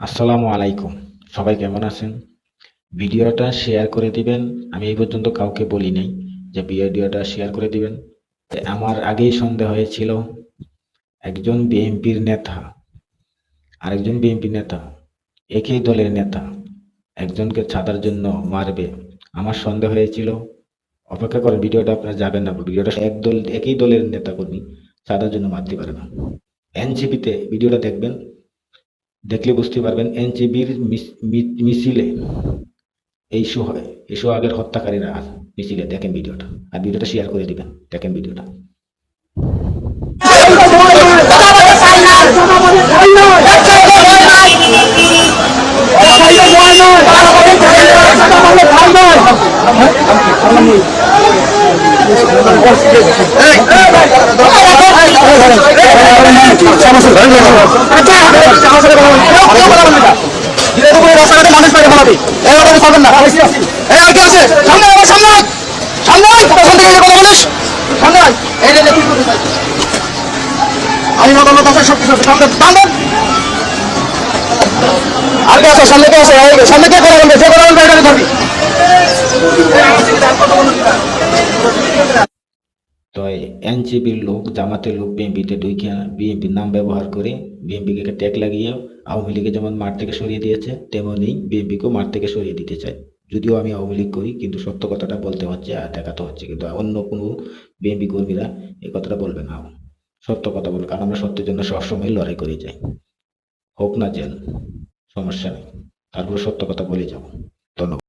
আসসালামু আলাইকুম। সবাই কেমন আছেন? ভিডিওটা শেয়ার করে দিবেন। আমি এই পর্যন্ত কাউকে বলি নাই যে ভিডিওটা শেয়ার করে দিবেন। আমার আগেই সন্দেহ হয়েছিল একজন বিএনপির নেতা, আরেকজন বিএনপি নেতা, একই দলের নেতা একজনকে ছাতার জন্য মারবে। আমার সন্দেহ হয়েছিল, অপেক্ষা করেন, ভিডিওটা আপনারা যাবেন না, ভিডিওটা একই দলের নেতা কর্মী ছাতার জন্য মারতে পারে না। এনসিপিতে ভিডিওটা দেখবেন, দেখলে বুঝতে পারবেন এনসিপির মিছিলে এই শো হয়, এই শো আগের হত্যাকারীরা মিছিলে। দেখেন ভিডিওটা, আর ভিডিওটা শেয়ার করে দিবেন। দেখেন ভিডিওটা। মানুষ পেটে ফেলাবি এরকম করবেন না। এই আর কি আছে? সামনে আমার সামনে সামনে তখন থেকে কথা বলিস সামনে এই রে কি করতে চাই আমি মত মত সব কিছু সামনে বান্ধব আর কি আছে? সামনে কে আছে? সামনে কে কথা বলবে? যে কথা বলবে এটাকে ধরবি। তো এনসিপির লোক, জামাতের লোক বিএনপিতে ঢুকিয়া বিএনপির নাম ব্যবহার করে বিএনপিকে ট্যাগ লাগিয়ে আওয়ামী লীগে যেমন মাঠ থেকে সরিয়ে দিয়েছে, তেমনি বিএনপিকেও মাঠ থেকে সরিয়ে দিতে চায়। যদিও আমি আওয়ামী লীগ করি, কিন্তু সত্য কথাটা বলতে হচ্ছে আর দেখাতে হচ্ছে। কিন্তু অন্য কোনো বিএনপি কর্মীরা এই কথাটা বলবে না, সত্য কথা বলবে, কারণ আমরা সত্যের জন্য সবসময় লড়াই করে যাই। হোক না জেল, সমস্যা নেই, তারপর সত্য কথা বলে যাবো। ধন্যবাদ।